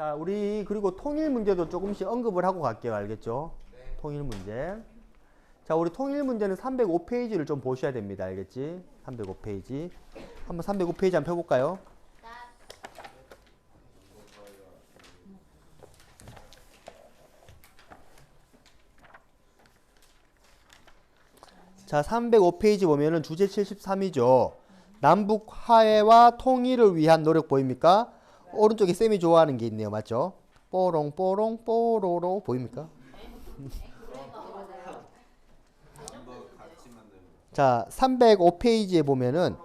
자, 우리 그리고 통일 문제도 조금씩 언급을 하고 갈게요. 알겠죠? 네. 통일 문제. 자, 우리 통일 문제는 305페이지를 좀 보셔야 됩니다. 알겠지? 305페이지. 한번 305페이지 한번 펴볼까요? 자, 305페이지 보면은 주제 73이죠. 남북 화해와 통일을 위한 노력 보입니까? 오른쪽에 쌤이 좋아하는 게 있네요. 맞죠? 뽀롱 뽀롱 뽀로로 보입니까? 자, 305페이지에 보면은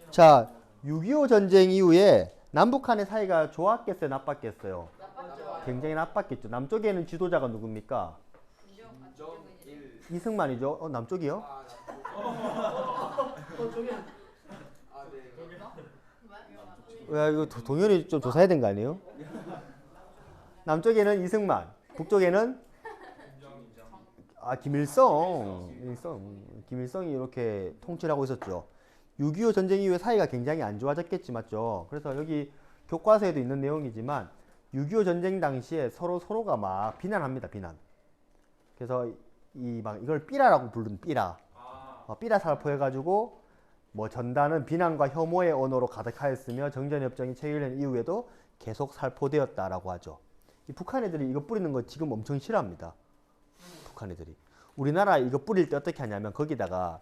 자, 6.25 전쟁 이후에 남북한의 사이가 좋았겠어요? 나빴겠어요? 굉장히 나빴겠죠. 남쪽에는 지도자가 누굽니까? 이승만이죠. 남쪽이요? 왜 이거 동현이 좀 조사해야 된 거 아니에요? 남쪽에는 이승만, 북쪽에는 김일성이 이렇게 통치를 하고 있었죠. 6.25 전쟁 이후에 사이가 굉장히 안 좋아졌겠지, 맞죠? 그래서 여기 교과서에도 있는 내용이지만 6.25 전쟁 당시에 서로가 막 비난합니다, 비난. 그래서 이걸 삐라라고 부르는 삐라. 삐라 살포해가지고 뭐 전단은 비난과 혐오의 언어로 가득하였으며 정전협정이 체결된 이후에도 계속 살포되었다라고 하죠. 이 북한 애들이 이거 뿌리는 거 지금 엄청 싫어합니다. 북한 애들이. 우리나라 이거 뿌릴 때 어떻게 하냐면 거기다가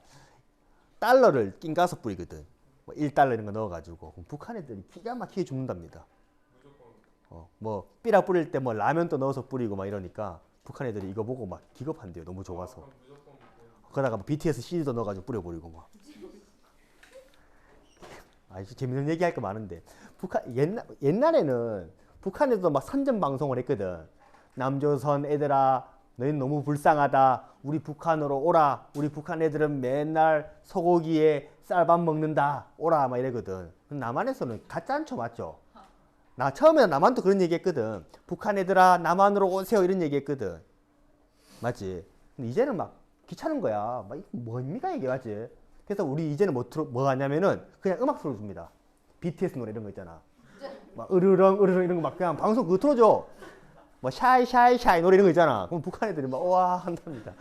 달러를 낀가서 뿌리거든. 뭐 1달러 이런 거 넣어가지고. 그럼 북한 애들이 기가 막히게 죽는답니다. 뭐 삐라 뿌릴 때 뭐 라면도 넣어서 뿌리고 막 이러니까 북한 애들이 이거 보고 막 기겁한대요. 너무 좋아서. 거기다가 뭐 BTS CD도 넣어가지고 뿌려버리고 막. 재밌는 얘기할 거 많은데 옛날에는 북한에도 막 선전 방송을 했거든. 남조선 애들아 너희는 너무 불쌍하다. 우리 북한으로 오라. 우리 북한 애들은 맨날 소고기에 쌀밥 먹는다. 오라 막 이러거든. 남한에서는 가짜 않죠, 맞죠? 나 처음에는 남한도 그런 얘기 했거든. 북한 애들아 남한으로 오세요 이런 얘기 했거든. 맞지? 근데 이제는 막 귀찮은 거야. 막 뭡니까 이게, 맞지? 그래서 우리 이제는 뭐 하냐면은 그냥 음악 틀어줍니다. BTS 노래 이런 거 있잖아. 막 으르렁 이런 거 막 그냥 방송 그거 틀어줘. 뭐 샤이 노래 이런 거 있잖아. 그럼 북한 애들이 막 와 한답니다.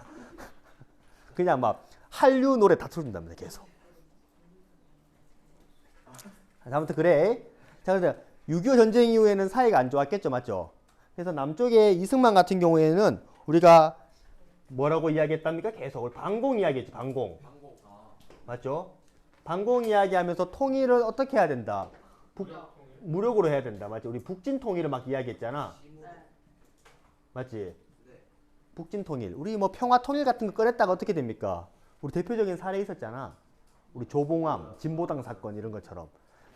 그냥 막 한류 노래 다 틀어준답니다. 계속. 아무튼 그래. 자, 그래서 6.25 전쟁 이후에는 사이가 안 좋았겠죠, 맞죠? 그래서 남쪽에 이승만 같은 경우에는 우리가 뭐라고 이야기했답니까? 계속 반공 이야기했지, 반공. 맞죠? 반공 이야기하면서 통일을 어떻게 해야 된다? 무력으로 해야 된다. 맞지? 우리 북진 통일을 막 이야기했잖아. 맞지? 북진 통일. 우리 뭐 평화 통일 같은 거 꺼냈다가 어떻게 됩니까? 우리 대표적인 사례 있었잖아. 우리 조봉암, 진보당 사건 이런 것처럼.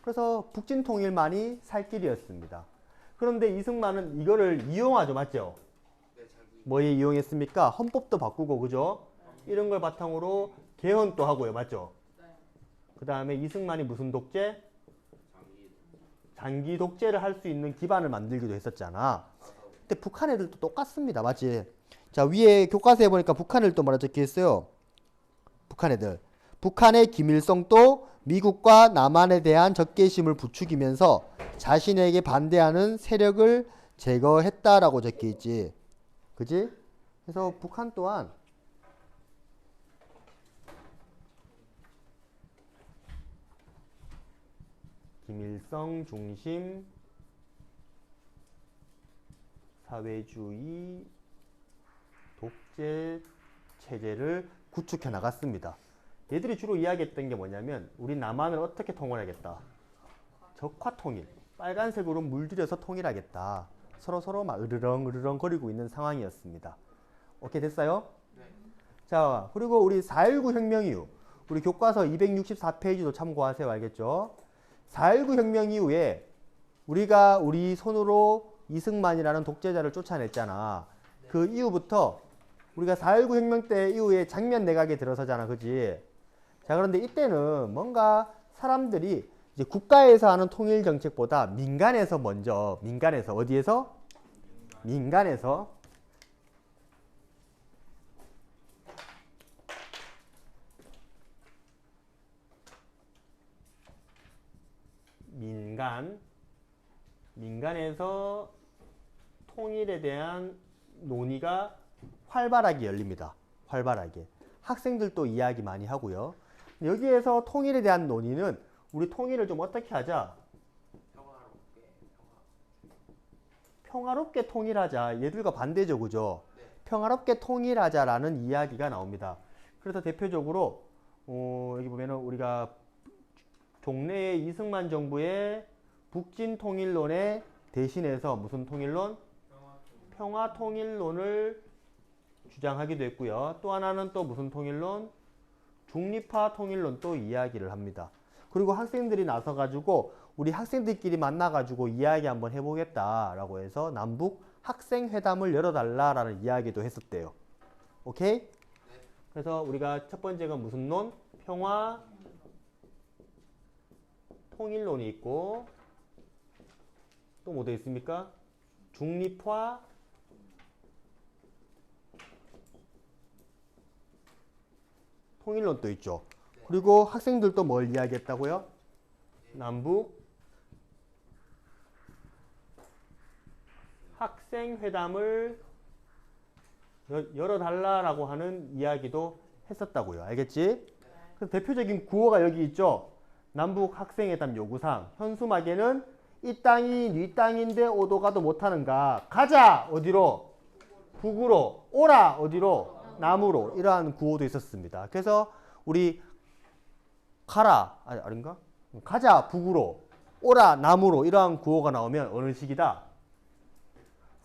그래서 북진 통일만이 살 길이었습니다. 그런데 이승만은 이거를 이용하죠. 맞죠? 뭐에 이용했습니까? 헌법도 바꾸고, 그죠? 이런 걸 바탕으로 개헌도 하고요. 맞죠? 그 다음에 이승만이 무슨 독재? 장기 독재를 할 수 있는 기반을 만들기도 했었잖아. 근데 북한 애들도 똑같습니다. 맞지? 자, 위에 교과서에 보니까 북한 애들도 뭐라 적혀 있어요? 북한 애들. 북한의 김일성도 미국과 남한에 대한 적개심을 부추기면서 자신에게 반대하는 세력을 제거했다라고 적혀 있지. 그지? 그래서 북한 또한 김일성 중심 사회주의 독재 체제를 구축해 나갔습니다. 얘들이 주로 이야기했던 게 뭐냐면 우리 남한을 어떻게 통일하겠다. 적화 통일. 빨간색으로 물들여서 통일하겠다. 서로 막 으르렁 거리고 있는 상황이었습니다. 오케이, 됐어요? 네. 자, 그리고 우리 4.19 혁명 이후 우리 교과서 264페이지도 참고하세요. 알겠죠? 4.19 혁명 이후에 우리가 우리 손으로 이승만이라는 독재자를 쫓아냈잖아. 그 이후부터 우리가 4.19 혁명 때 이후에 장면 내각에 들어서잖아. 그지? 자, 그런데 이때는 뭔가 사람들이 이제 국가에서 하는 통일 정책보다 민간에서 어디에서? 민간에서 민간에서 통일에 대한 논의가 활발하게 열립니다. 활발하게. 학생들도 이야기 많이 하고요. 여기에서 통일에 대한 논의는 우리 통일을 좀 어떻게 하자? 평화롭게 통일하자. 얘들과 반대죠, 그죠? 평화롭게 통일하자라는 이야기가 나옵니다. 그래서 대표적으로 여기 보면은 우리가 종래의 이승만 정부의 북진 통일론에 대신해서 무슨 통일론? 평화 통일론을 주장하기도 했고요. 또 하나는 또 무슨 통일론? 중립화 통일론 또 이야기를 합니다. 그리고 학생들이 나서 가지고 우리 학생들끼리 만나 가지고 이야기 한번 해보겠다라고 해서 남북 학생회담을 열어달라라는 이야기도 했었대요. 오케이? 그래서 우리가 첫 번째가 무슨 론? 평화 통일론이 있고 또 뭐 더 있습니까? 중립화 통일론도 있죠. 그리고 학생들도 뭘 이야기했다고요? 남북 학생회담을 열어달라라고 하는 이야기도 했었다고요. 알겠지? 그래서 대표적인 구호가 여기 있죠. 남북 학생회담 요구사항. 현수막에는 이 땅이 네 땅인데 오도 가도 못하는가. 가자! 어디로? 북으로. 오라! 어디로? 남으로. 이러한 구호도 있었습니다. 그래서 우리 가라. 아닌가? 가자! 북으로. 오라! 남으로. 이러한 구호가 나오면 어느 시기다?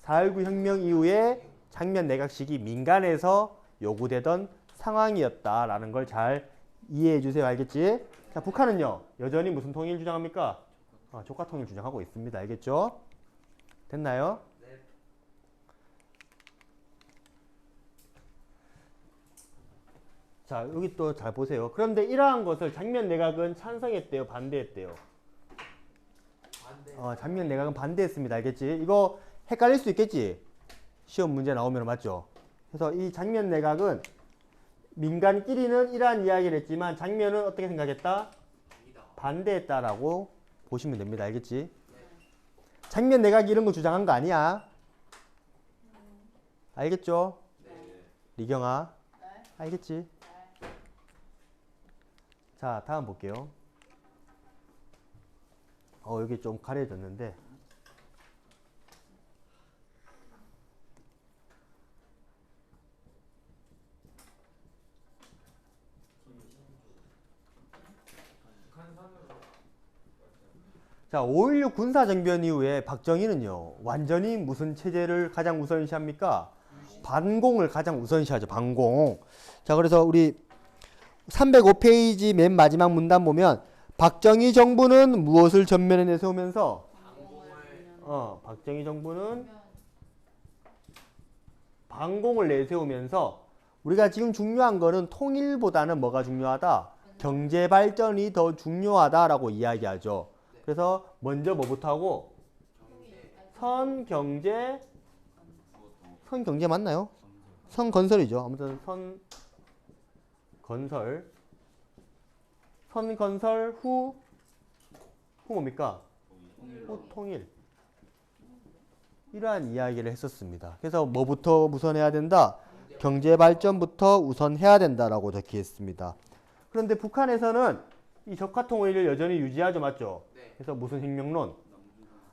4.19 혁명 이후에 장면 내각식이 민간에서 요구되던 상황이었다라는 걸 잘 이해해 주세요. 알겠지? 자, 북한은요. 여전히 무슨 통일 주장합니까? 조카 통일 주장하고 있습니다. 알겠죠? 됐나요? 네. 자, 여기 또 잘 보세요. 그런데 이러한 것을 장면 내각은 찬성했대요? 반대했대요? 장면 내각은 반대했습니다. 알겠지? 이거 헷갈릴 수 있겠지? 시험 문제 나오면 맞죠? 그래서 이 장면 내각은 민간끼리는 이러한 이야기를 했지만 장면은 어떻게 생각했다? 반대했다라고 보시면 됩니다. 알겠지? 장면 내각이 이런 거 주장한 거 아니야? 알겠죠? 리경아? 알겠지? 자, 다음 볼게요. 여기 좀 가려졌는데 자, 5.16 군사정변 이후에 박정희는요, 완전히 무슨 체제를 가장 우선시합니까? 반공을 가장 우선시하죠, 반공. 자, 그래서 우리 305페이지 맨 마지막 문단 보면, 박정희 정부는 무엇을 전면에 내세우면서? 박정희 정부는 반공을 내세우면서, 우리가 지금 중요한 거는 통일보다는 뭐가 중요하다? 경제 발전이 더 중요하다라고 이야기하죠. 그래서 먼저 뭐부터 하고? 선경제 맞나요? 선건설이죠. 아무튼 선건설 후 뭡니까? 후 통일. 이러한 이야기를 했었습니다. 그래서 뭐부터 우선해야 된다? 경제 발전부터 우선해야 된다라고 적혀 있습니다. 그런데 북한에서는 이 적화통일을 여전히 유지하죠, 맞죠? 그래서 무슨 혁명론?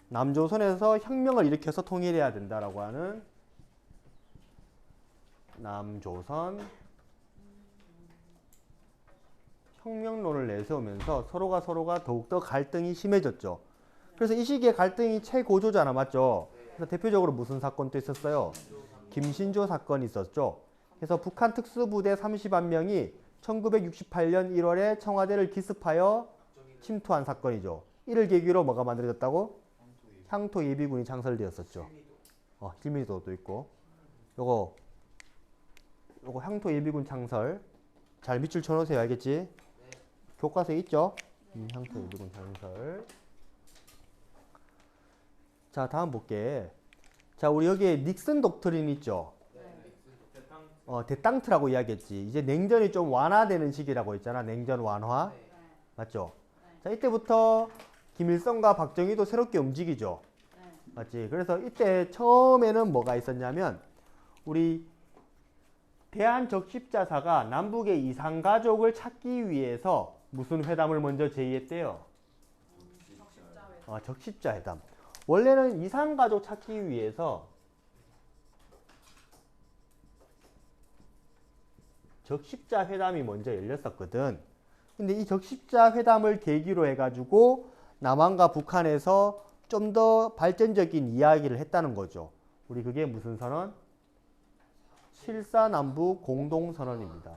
남조선에서 혁명을 일으켜서 통일해야 된다라고 하는 남조선 혁명론을 내세우면서 서로가 더욱더 갈등이 심해졌죠. 그래서 이 시기에 갈등이 최고조잖아, 맞죠? 그래서 대표적으로 무슨 사건도 있었어요? 김신조 사건이 있었죠. 그래서 북한 특수부대 30만 명이 1968년 1월에 청와대를 기습하여 침투한 사건이죠. 이를 계기로 뭐가 만들어졌다고? 향토 예비군이 창설되었었죠. 힐미도도 있고. 요거 향토 예비군 창설. 잘 밑줄 쳐놓으세요. 알겠지? 교과서에 있죠? 향토 예비군 창설. 자, 다음 볼게. 자, 우리 여기에 닉슨 독트린 있죠? 데땅트라고 이야기했지. 이제 냉전이 좀 완화되는 시기라고 했잖아. 냉전 완화. 맞죠? 자, 이때부터 김일성과 박정희도 새롭게 움직이죠. 맞지? 그래서 이때 처음에는 뭐가 있었냐면 우리 대한적십자사가 남북의 이산가족을 찾기 위해서 무슨 회담을 먼저 제의했대요? 적십자 회담. 원래는 이산가족 찾기 위해서 적십자 회담이 먼저 열렸었거든. 근데 이 적십자 회담을 계기로 해가지고 남한과 북한에서 좀 더 발전적인 이야기를 했다는 거죠. 우리 그게 무슨 선언? 7.4남북 공동선언입니다.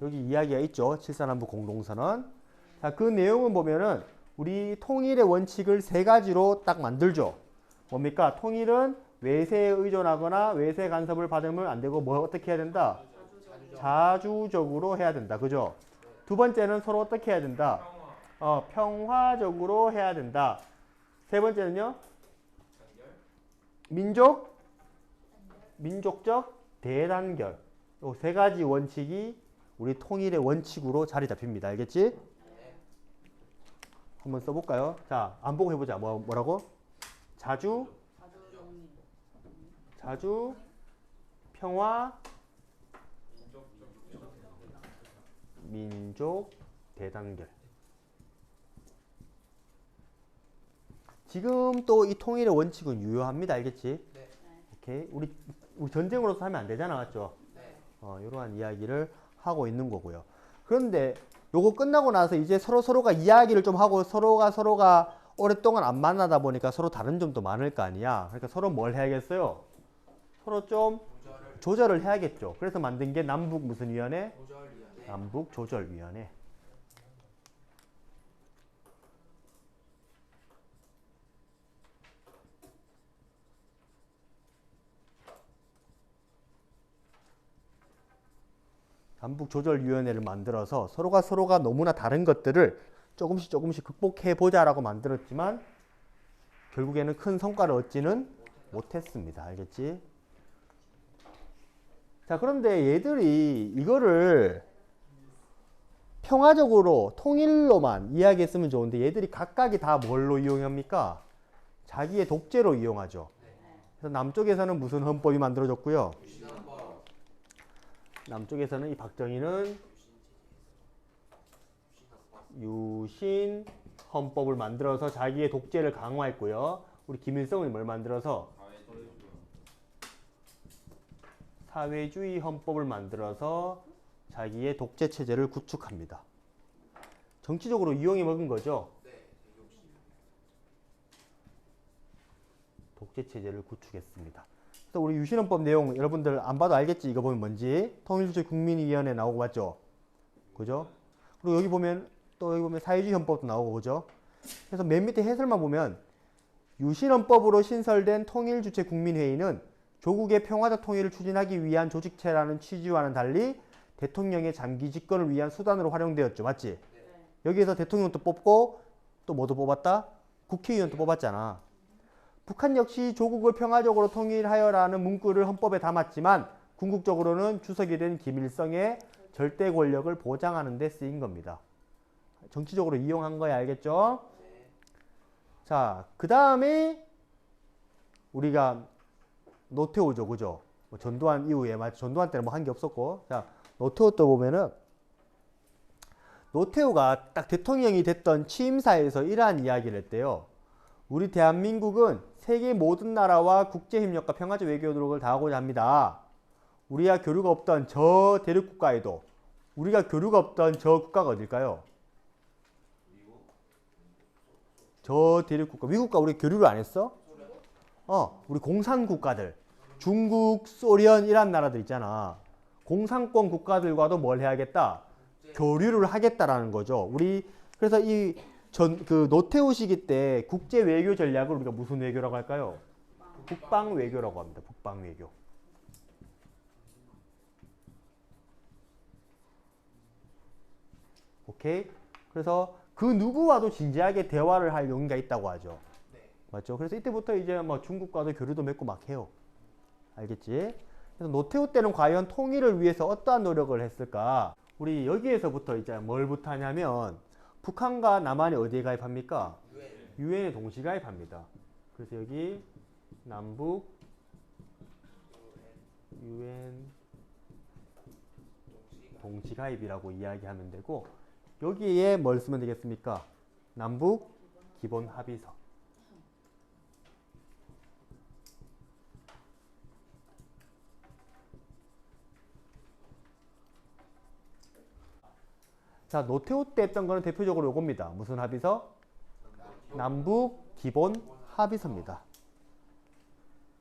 여기 이야기가 있죠. 7.4남북 공동선언. 자, 그 내용은 보면은 우리 통일의 원칙을 세 가지로 딱 만들죠. 뭡니까? 통일은 외세에 의존하거나 외세 간섭을 받으면 안 되고 뭐 어떻게 해야 된다? 자주적으로 해야 된다. 그죠? 두 번째는 서로 어떻게 해야 된다? 평화적으로 해야 된다. 세 번째는요? 민족적 대단결. 이 세 가지 원칙이 우리 통일의 원칙으로 자리 잡힙니다. 알겠지? 한번 써볼까요? 자, 안 보고 해보자. 뭐라고? 자주, 평화, 민족, 대단결. 지금 또 이 통일의 원칙은 유효합니다. 알겠지? 네. 오케이. 우리 전쟁으로서 하면 안 되잖아. 맞죠? 네. 이러한 이야기를 하고 있는 거고요. 그런데 요거 끝나고 나서 이제 서로가 이야기를 좀 하고 서로가 오랫동안 안 만나다 보니까 서로 다른 점도 많을 거 아니야. 그러니까 서로 뭘 해야겠어요? 서로 좀 조절을 해야겠죠. 그래서 만든 게 남북 무슨 위원회? 조절위원회. 남북 조절위원회. 남북조절위원회를 만들어서 서로가 너무나 다른 것들을 조금씩 극복해 보자라고 만들었지만 결국에는 큰 성과를 얻지는 못했습니다. 알겠지? 자, 그런데 얘들이 이거를 평화적으로 통일로만 이야기했으면 좋은데 얘들이 각각이 다 뭘로 이용합니까? 자기의 독재로 이용하죠. 그래서 남쪽에서는 무슨 헌법이 만들어졌고요? 남쪽에서는 이 박정희는 유신 헌법을 만들어서 자기의 독재를 강화했고요. 우리 김일성은 뭘 만들어서 사회주의 헌법을 만들어서 자기의 독재 체제를 구축합니다. 정치적으로 이용해 먹은 거죠. 독재 체제를 구축했습니다. 그래서 우리 유신헌법 내용 여러분들 안 봐도 알겠지? 이거 보면 뭔지. 통일주체 국민위원회 나오고 맞죠? 그죠? 그리고 여기 보면 사회주의 헌법도 나오고 그죠? 그래서 맨 밑에 해설만 보면 유신헌법으로 신설된 통일주체 국민회의는 조국의 평화적 통일을 추진하기 위한 조직체라는 취지와는 달리 대통령의 장기 집권을 위한 수단으로 활용되었죠. 맞지? 네. 여기에서 대통령도 뽑고 또 뭐도 뽑았다? 국회의원도 뽑았잖아. 북한 역시 조국을 평화적으로 통일하여라는 문구를 헌법에 담았지만 궁극적으로는 주석이 된 김일성의 절대 권력을 보장하는 데 쓰인 겁니다. 정치적으로 이용한 거야. 알겠죠? 네. 자, 그 다음에 우리가 노태우죠. 그죠? 전두환 이후에, 전두환 때는 뭐 한 게 없었고. 자, 노태우 또 보면은 노태우가 딱 대통령이 됐던 취임사에서 이러한 이야기를 했대요. 우리 대한민국은 세계 모든 나라와 국제협력과 평화적 외교 노력을 다하고자 합니다. 우리가 교류가 없던 저 대륙국가에도 우리가 교류가 없던 저 국가가 어딜까요? 저 대륙국가. 미국과 우리 교류를 안 했어? 우리 공산국가들. 중국, 소련 이란 나라들 있잖아. 공산권 국가들과도 뭘 해야겠다? 교류를 하겠다라는 거죠. 우리 그래서 그 노태우 시기 때 국제 외교 전략을 우리가 무슨 외교라고 할까요? 북방 외교라고 합니다. 북방 외교. 오케이? 그래서 그 누구와도 진지하게 대화를 할 용의가 있다고 하죠. 맞죠? 그래서 이때부터 이제 뭐 중국과도 교류도 맺고 막 해요. 알겠지? 그래서 노태우 때는 과연 통일을 위해서 어떠한 노력을 했을까? 우리 여기에서부터 이제 뭘부터 하냐면 북한과 남한이 어디에 가입합니까? 유엔에 동시 가입합니다. 그래서 여기 남북 유엔 동시 가입이라고 이야기하면 되고 여기에 뭘 쓰면 되겠습니까? 남북 기본 합의서. 자, 노태우 때 했던 거는 대표적으로 요겁니다. 무슨 합의서? 남북 기본 합의서입니다.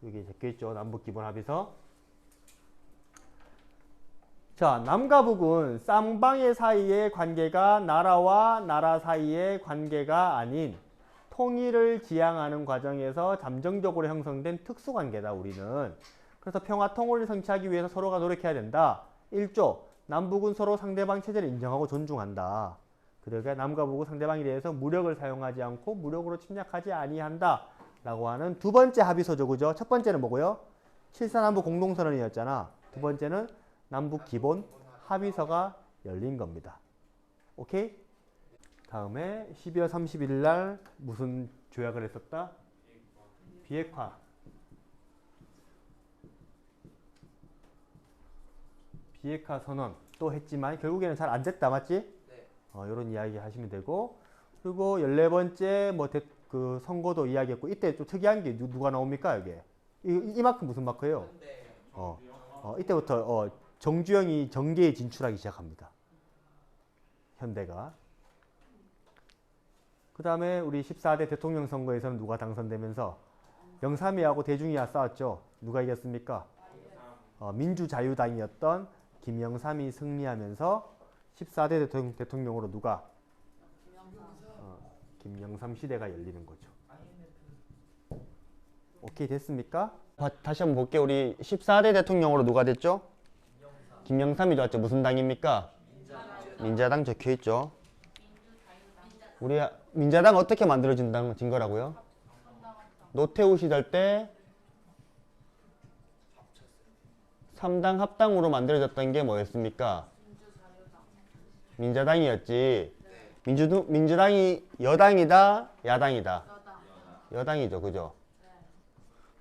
여기 적혀있죠. 남북 기본 합의서. 자, 남과 북은 쌍방의 사이의 관계가 나라와 나라 사이의 관계가 아닌 통일을 지향하는 과정에서 잠정적으로 형성된 특수관계다, 우리는. 그래서 평화 통일을 성취하기 위해서 서로가 노력해야 된다. 1조, 남북은 서로 상대방 체제를 인정하고 존중한다. 그러니까 남과 북은 상대방에 대해서 무력을 사용하지 않고 무력으로 침략하지 아니한다. 라고 하는 두 번째 합의서죠. 그죠? 첫 번째는 뭐고요? 7.4남북 공동선언이었잖아. 두 번째는 남북 기본 합의서가 열린 겁니다. 오케이? 다음에 12월 31일 날 무슨 조약을 했었다? 비핵화. 비핵화 선언 또 했지만 결국에는 잘 안 됐다. 맞지? 네. 이런 이야기 하시면 되고, 그리고 14번째 그 선거도 이야기했고, 이때 좀 특이한 게 누가 나옵니까? 여기 이 마크 무슨 마크예요? 이때부터 정주영이 정계에 진출하기 시작합니다. 현대가. 그 다음에 우리 14대 대통령 선거에서는 누가 당선되면서 영삼위하고 대중이와 싸웠죠. 누가 이겼습니까? 민주자유당이었던 김영삼이 승리하면서 14대 대통령으로 누가? 김영삼 시대가 열리는 거죠. 오케이, 됐습니까? 다시 한번 볼게요. 우리 14대 대통령으로 누가 됐죠? 김영삼이 좋았죠. 무슨 당입니까? 민자당 적혀있죠. 우리 민자당 어떻게 만들어진 거라고요? 노태우 시절 때 3당 합당으로 만들어졌던 게 뭐였습니까? 민자당이었지. 민주당이 여당이다, 야당이다? 여당이죠. 그죠?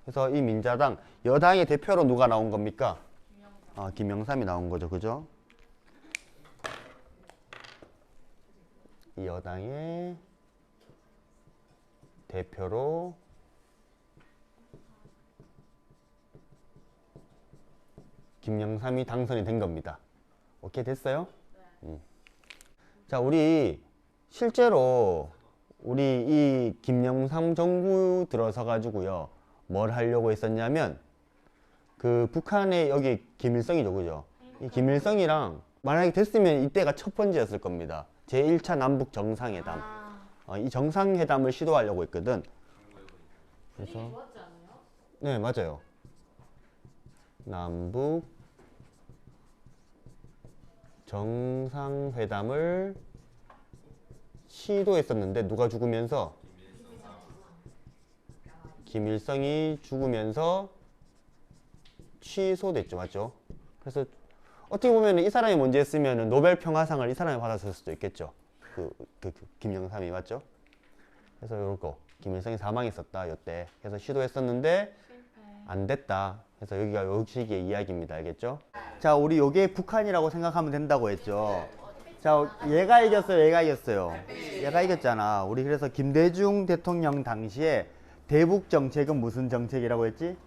그래서 이 민자당, 여당의 대표로 누가 나온 겁니까? 김영삼이 나온 거죠. 그죠? 이 여당의 대표로 김영삼이 당선이 된 겁니다. 오케이, 됐어요? 네. 자, 우리 실제로 우리 이 김영삼 정부 들어서 가지고요, 뭘 하려고 했었냐면 그 북한의 여기 김일성이죠. 그죠? 이 김일성이랑 만약에 됐으면 이때가 첫 번째였을 겁니다. 제1차 남북 정상회담. 이 정상회담을 시도하려고 했거든. 그래서 네, 맞아요. 남북 정상회담을 시도했었는데 누가 죽으면서? 김일성이 죽으면서 취소됐죠. 맞죠? 그래서 어떻게 보면 이 사람이 먼저 했으면 노벨 평화상을 이 사람이 받았을 수도 있겠죠. 김영삼이. 맞죠? 그래서 요거 김일성이 사망했었다 이때. 그래서 시도했었는데 안 됐다. 그래서 여기가 요 시기의 이야기입니다. 알겠죠? 자, 우리 요게 북한이라고 생각하면 된다고 했죠. 자, 얘가 이겼어요, 얘가 이겼어요? 얘가 이겼잖아. 우리 그래서 김대중 대통령 당시에 대북 정책은 무슨 정책이라고 했지?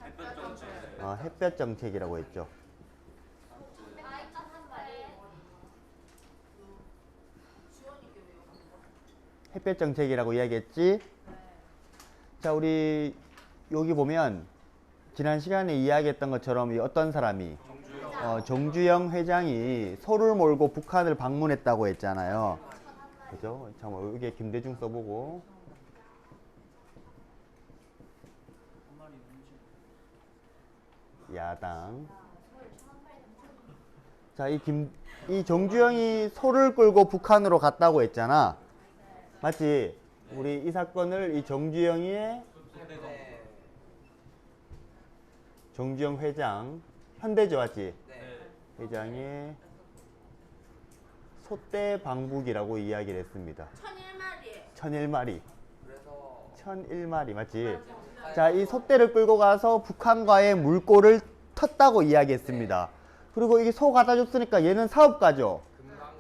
햇볕 정책이라고 했죠. 햇볕 정책이라고 이야기했지. 자, 우리 여기 보면 지난 시간에 이야기했던 것처럼 이 어떤 사람이 정주영 회장이 소를 몰고 북한을 방문했다고 했잖아요. 그죠? 잠깐만, 여기 김대중 써보고. 야당. 자, 이 정주영이 소를 끌고 북한으로 갔다고 했잖아. 맞지? 우리 이 사건을 이 정주영 회장 현대죠, 맞지? 네. 회장의 소떼 방북이라고 이야기를 했습니다. 1001마리. 그래서 1001마리, 맞지? 자, 이 소떼를 끌고 가서 북한과의 물꼬를 텄다고 이야기했습니다. 그리고 이게 소 갖다 줬으니까 얘는 사업가죠.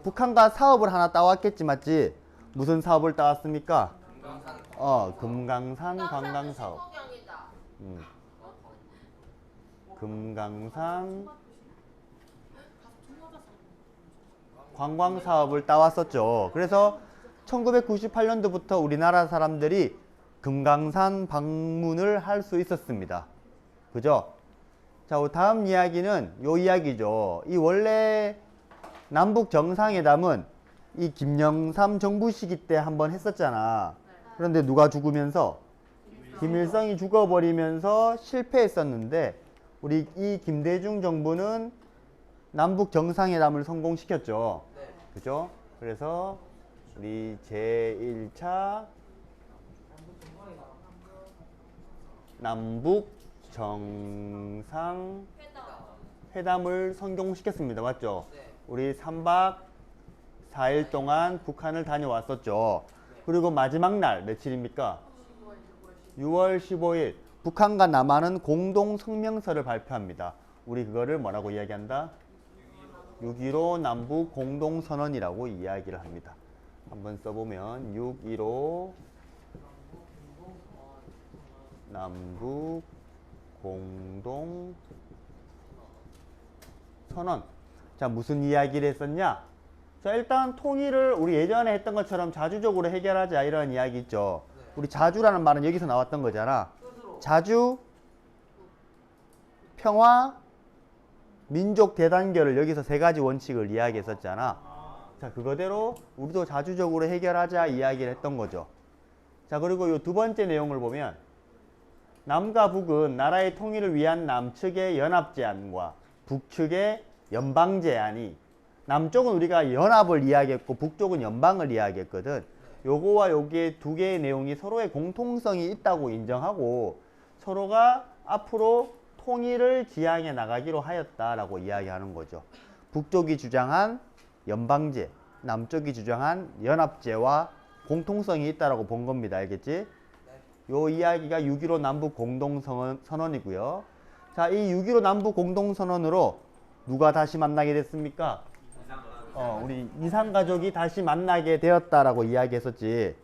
북한과 사업을 하나 따왔겠지, 맞지? 무슨 사업을 따왔습니까? 금강산 관광 사업. 금강산 관광 사업을 따왔었죠. 그래서 1998년도부터 우리나라 사람들이 금강산 방문을 할 수 있었습니다. 그죠? 자, 다음 이야기는 요 이야기죠. 이 원래 남북 정상회담은 이 김영삼 정부 시기 때 한번 했었잖아. 그런데 누가 죽으면서? 김일성이 죽어버리면서 실패했었는데 우리 이 김대중 정부는 남북 정상회담을 성공시켰죠. 그죠? 그래서 우리 제1차 남북 정상 회담을 성공시켰습니다. 맞죠? 우리 3박 4일 동안 북한을 다녀왔었죠. 그리고 마지막 날 며칠입니까? 6월 15일 북한과 남한은 공동 성명서를 발표합니다. 우리 그거를 뭐라고 이야기한다? 6.15 남북 공동선언이라고 이야기를 합니다. 한번 써보면 6.15 남북 공동선언. 자, 무슨 이야기를 했었냐? 자, 일단 통일을 우리 예전에 했던 것처럼 자주적으로 해결하자 이런 이야기 있죠. 우리 자주라는 말은 여기서 나왔던 거잖아. 자주, 평화, 민족 대단결을 여기서 세 가지 원칙을 이야기했었잖아. 자, 그거대로 우리도 자주적으로 해결하자 이야기를 했던 거죠. 자, 그리고 이 두 번째 내용을 보면 남과 북은 나라의 통일을 위한 남측의 연합제안과 북측의 연방제안이, 남쪽은 우리가 연합을 이야기했고 북쪽은 연방을 이야기했거든. 요거와 요게 두 개의 내용이 서로의 공통성이 있다고 인정하고 서로가 앞으로 통일을 지향해 나가기로 하였다라고 이야기하는 거죠. 북쪽이 주장한 연방제, 남쪽이 주장한 연합제와 공통성이 있다라고 본 겁니다. 알겠지? 요 이야기가 6.15 남북 공동선언이고요. 자, 이 6.15 남북 공동선언으로 누가 다시 만나게 됐습니까? 우리 이산가족이 다시 만나게 되었다라고 이야기했었지.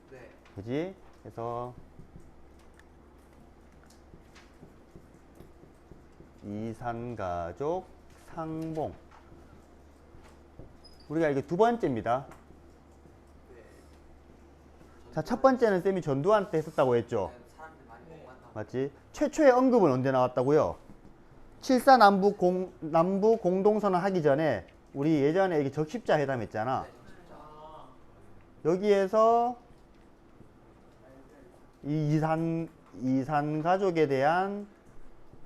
그지? 그래서 이산가족 상봉. 우리가 이게 두 번째입니다. 자, 첫 번째는 쌤이 전두환 때 했었다고 했죠. 맞지? 최초의 언급은 언제 나왔다고요? 7.4 남북 공동선언 하기 전에 우리 예전에 이게 적십자 회담 했잖아. 여기에서 이 이산 가족에 대한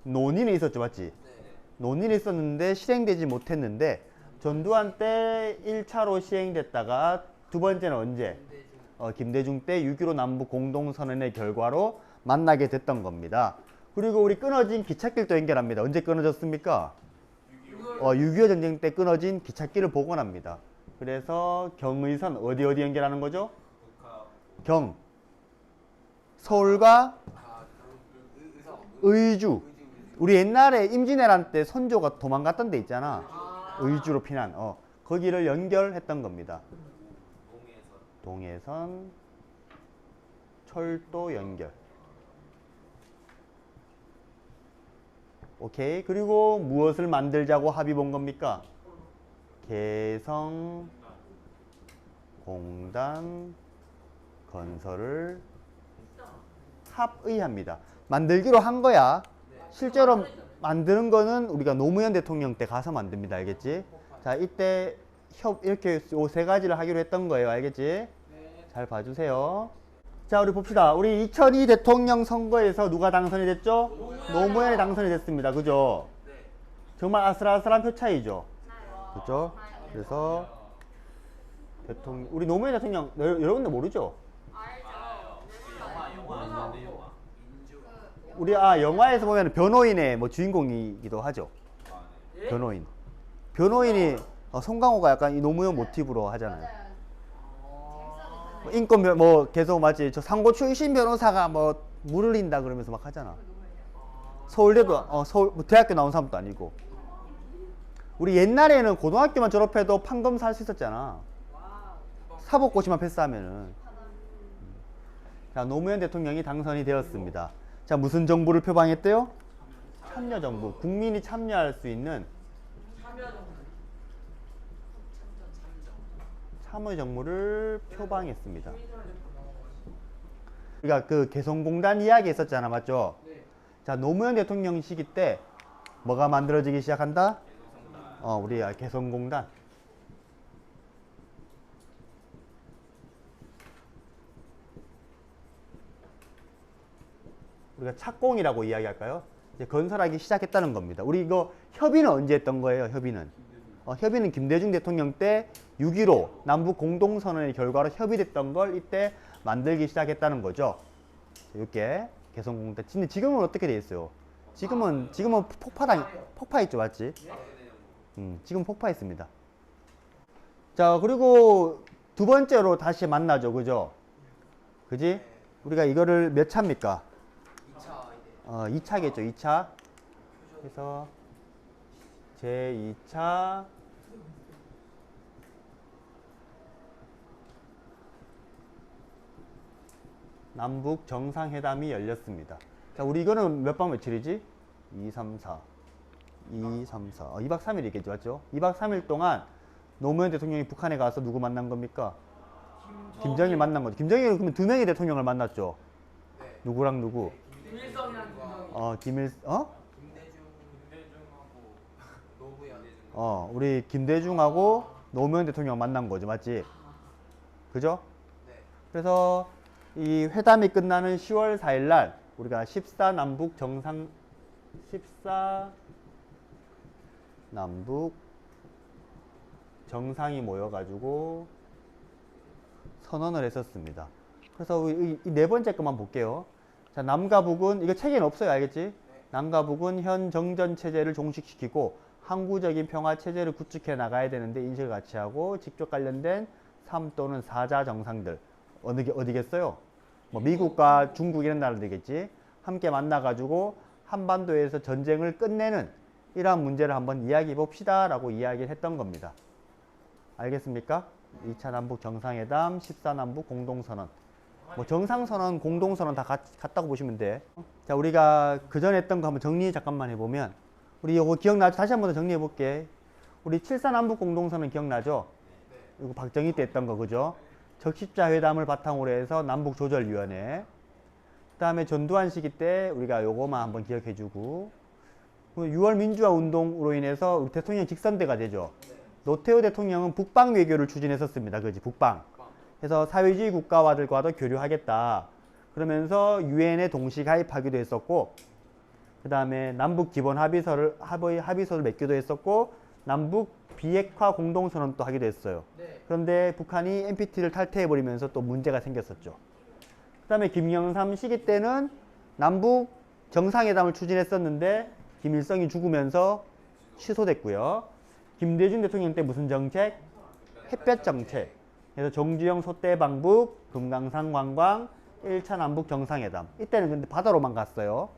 논의는 있었죠, 맞지? 논의는 있었는데 실행되지 못했는데 전두환 때 1차로 시행됐다가 두 번째는 언제? 김대중 때 6.15 남북 공동선언의 결과로 만나게 됐던 겁니다. 그리고 우리 끊어진 기찻길도 연결합니다. 언제 끊어졌습니까? 6.25 전쟁 때 끊어진 기찻길을 복원합니다. 그래서 경의선 어디 연결하는 거죠? 서울과 의주. 우리 옛날에 임진왜란 때 선조가 도망갔던 데 있잖아. 의주로 피난. 거기를 연결했던 겁니다. 동해선 철도 연결. 오케이. 그리고 무엇을 만들자고 합의 본 겁니까? 개성공단 건설을 합의합니다. 만들기로 한 거야. 실제로 만드는 거는 우리가 노무현 대통령 때 가서 만듭니다. 알겠지? 자, 이때 이렇게 요 세 가지를 하기로 했던 거예요. 알겠지? 잘 봐주세요. 자, 우리 봅시다. 우리 2002 대통령 선거에서 누가 당선이 됐죠? 노무현이 당선이 됐습니다. 그죠? 정말 아슬아슬한 표 차이죠? 그죠? 그래서 우리 노무현 대통령 여러분들 모르죠? 우리 영화에서 보면 변호인의 주인공이기도 하죠. 변호인. 변호인이 송강호가 약간 이 노무현 모티브로 하잖아요. 맞아요. 인권 뭐 계속 맞지. 저 상고 출신 변호사가 뭐 물 흘린다 그러면서 막 하잖아. 서울대도 서울 뭐 대학교 나온 사람도 아니고. 우리 옛날에는 고등학교만 졸업해도 판검사 할 수 있었잖아. 사법고시만 패스하면은. 자, 노무현 대통령이 당선이 되었습니다. 자, 무슨 정부를 표방했대요? 참여정부. 국민이 참여할 수 있는 참여정부를 표방했습니다. 우리가 그 개성공단 이야기 했었잖아, 맞죠? 자, 노무현 대통령 시기 때 뭐가 만들어지기 시작한다? 우리 개성공단. 우리가 착공이라고 이야기할까요? 이제 건설하기 시작했다는 겁니다. 우리 이거 협의는 언제 했던 거예요? 협의는 협의는 김대중 대통령 때 6.15 남북 공동선언의 결과로 협의됐던 걸 이때 만들기 시작했다는 거죠. 이렇게 개성공단. 근데 지금은 어떻게 돼 있어요? 지금은 폭파했죠, 맞지? 지금 폭파했습니다. 자, 그리고 두 번째로 다시 만나죠, 그죠? 그지? 우리가 이거를 몇 차입니까? 2차겠죠, 2차. 그래서 제2차 남북 정상회담이 열렸습니다. 자, 우리 이거는 몇 박 며칠이지? 2, 3, 4. 2, 3, 4. 2박 3일이겠죠, 맞죠? 2박 3일 동안 노무현 대통령이 북한에 가서 누구 만난 겁니까? 김정일 만난 거죠. 김정일은 그러면 두 명의 대통령을 만났죠. 누구랑 누구? 김일성이랑 우리 김대중하고 노무현 대통령 만난 거죠, 맞지? 그죠? 그래서 이 회담이 끝나는 10월 4일 날 우리가 14 남북 정상이 모여가지고 선언을 했었습니다. 그래서 이 네 번째 것만 볼게요. 자, 남과 북은 이거 책에는 없어요, 알겠지? 남과 북은 현 정전 체제를 종식시키고 항구적인 평화 체제를 구축해 나가야 되는데 인식을 같이 하고 직접 관련된 3 또는 4자 정상들 어디겠어요? 뭐 미국과 중국 이런 나라들이겠지. 함께 만나가지고 한반도에서 전쟁을 끝내는 이러한 문제를 한번 이야기해 봅시다 라고 이야기를 했던 겁니다. 알겠습니까? 2차 남북 정상회담, 14 남북 공동선언. 뭐 정상선언, 공동선언 다 같다고 보시면 돼. 자, 우리가 그전에 했던 거 한번 정리 잠깐만 해보면 우리 이거 기억나죠? 다시 한번 더 정리해 볼게. 우리 7사 남북 공동선언 기억나죠? 이거 박정희 때 했던 거, 그죠? 적십자 회담을 바탕으로 해서 남북조절위원회. 그 다음에 전두환 시기 때 우리가 요거만 한번 기억해 주고 6월 민주화 운동으로 인해서 우리 대통령 직선대가 되죠. 노태우 대통령은 북방 외교를 추진했었습니다. 그지? 북방. 그래서 사회주의 국가와들과도 교류하겠다. 그러면서 유엔에 동시 가입하기도 했었고, 그 다음에 남북 기본 합의서를 맺기도 했었고, 남북 비핵화 공동선언도 하기도 했어요. 그런데 북한이 NPT를 탈퇴해버리면서 또 문제가 생겼었죠. 그 다음에 김영삼 시기 때는 남북 정상회담을 추진했었는데 김일성이 죽으면서 취소됐고요. 김대중 대통령 때 무슨 정책? 햇볕 정책. 그래서 정주영 소대 방북, 금강산 관광, 1차 남북 정상회담. 이때는 근데 바다로만 갔어요.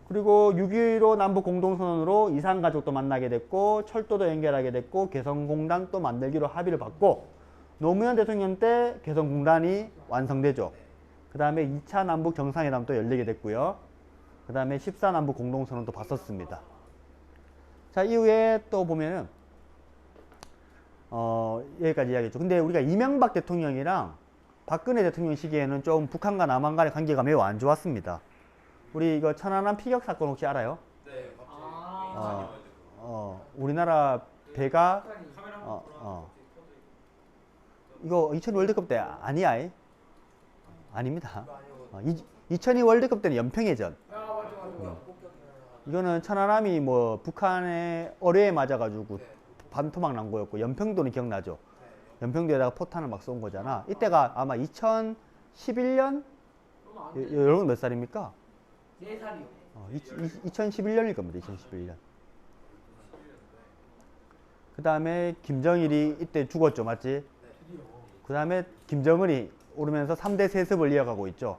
그리고 6.15 남북 공동선언으로 이산가족도 만나게 됐고, 철도도 연결하게 됐고, 개성공단 또 만들기로 합의를 받고, 노무현 대통령 때 개성공단이 완성되죠. 그 다음에 2차 남북 정상회담도 열리게 됐고요. 그 다음에 14 남북 공동선언도 봤었습니다. 자, 이후에 또 보면은 여기까지 이야기했죠. 근데 우리가 이명박 대통령이랑 박근혜 대통령 시기에는 좀 북한과 남한 간의 관계가 매우 안 좋았습니다. 우리 이거 천안함 피격 사건 혹시 알아요? 네, 우리나라 배가 이거 2002 월드컵 때 아니야? 아닙니다. 2002 월드컵 때는 연평해전. 이거는 천안함이 뭐 북한의 어뢰에 맞아가지고 반토막 난 거였고, 연평도는 기억나죠? 연평도에다가 포탄을 막 쏜 거잖아. 이때가 아마 2011년? 여러분 몇 살입니까? 4살이요. 2011년일 겁니다. 2011년. 그 다음에 김정일이 이때 죽었죠, 맞지? 그 다음에 김정은이 오르면서 3대 세습을 이어가고 있죠.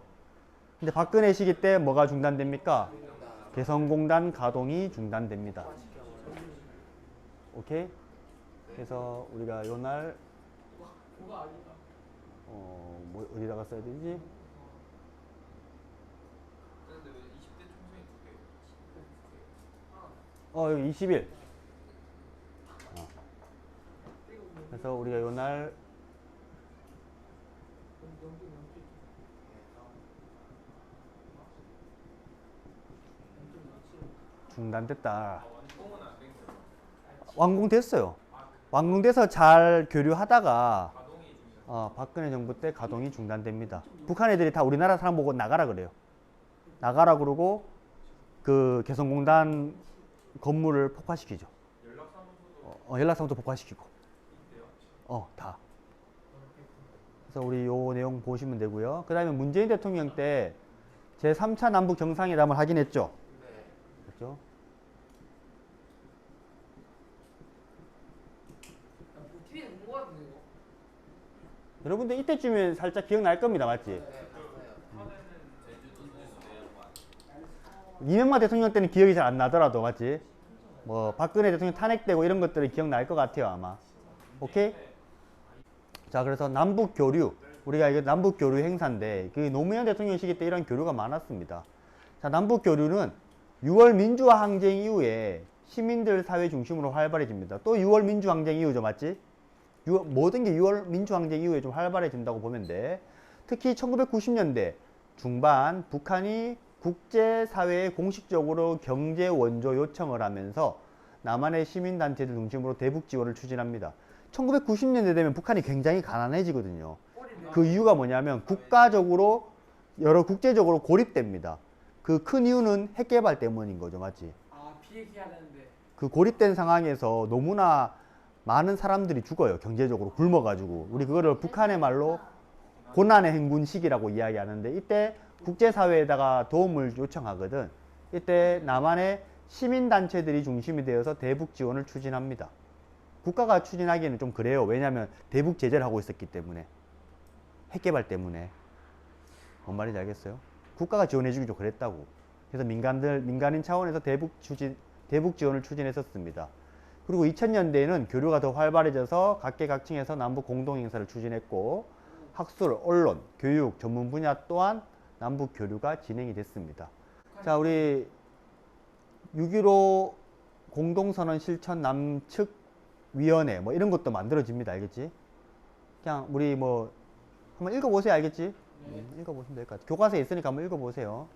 근데 박근혜 시기 때 뭐가 중단됩니까? 개성공단 가동이 중단됩니다. 오케이? 그래서 우리가 요날 뭐 어디다가 써야 되지? 여기 20일. 그래서 우리가 요날 중단됐다. 완공됐어요. 완공돼서 잘 교류하다가 박근혜 정부 때 가동이 중단됩니다. 북한 애들이 다 우리나라 사람 보고 나가라 그래요. 나가라 그러고 그 개성공단 건물을 폭파시키죠. 연락사무소 폭파시키고. 다. 그래서 우리 요 내용 보시면 되고요. 그 다음에 문재인 대통령 때 제3차 남북 정상회담을 하긴 했죠. 그렇죠? 여러분들 이때쯤에 살짝 기억날 겁니다. 맞지? 이명박 대통령 때는 기억이 잘 안 나더라도 맞지? 뭐 박근혜 대통령 탄핵되고 이런 것들은 기억날 것 같아요 아마. 오케이? 자, 그래서 남북 교류, 우리가 이거 남북 교류 행사인데 그 노무현 대통령 시기 때 이런 교류가 많았습니다. 자, 남북 교류는 6월 민주화 항쟁 이후에 시민들 사회 중심으로 활발해집니다. 또 6월 민주화 항쟁 이후죠, 맞지? 모든 게 6월 민주화 항쟁 이후에 좀 활발해진다고 보면 돼. 특히 1990년대 중반 북한이 국제사회에 공식적으로 경제 원조 요청을 하면서 남한의 시민단체들 중심으로 대북 지원을 추진합니다. 1990년대 되면 북한이 굉장히 가난해지거든요. 그 이유가 뭐냐면 국가적으로 여러 국제적으로 고립됩니다. 그 큰 이유는 핵개발 때문인 거죠, 맞지? 비핵해야 되는데. 그 고립된 상황에서 너무나 많은 사람들이 죽어요. 경제적으로 굶어가지고. 우리 그거를 북한의 말로 고난의 행군 시기라고 이야기하는데 이때 국제사회에다가 도움을 요청하거든. 이때 남한의 시민단체들이 중심이 되어서 대북 지원을 추진합니다. 국가가 추진하기에는 좀 그래요. 왜냐하면 대북 제재를 하고 있었기 때문에. 핵개발 때문에. 뭔 말인지 알겠어요? 국가가 지원해주기 좀 그랬다고. 그래서 민간인 차원에서 대북 지원을 추진했었습니다. 그리고 2000년대에는 교류가 더 활발해져서 각계각층에서 남북 공동행사를 추진했고 학술, 언론, 교육, 전문 분야 또한 남북 교류가 진행이 됐습니다. 자, 우리 6.15 공동선언 실천 남측 위원회 뭐 이런 것도 만들어집니다. 알겠지? 그냥 우리 뭐 한번 읽어보세요. 알겠지? 읽어보시면 될 것 같아요. 교과서에 있으니까 한번 읽어보세요.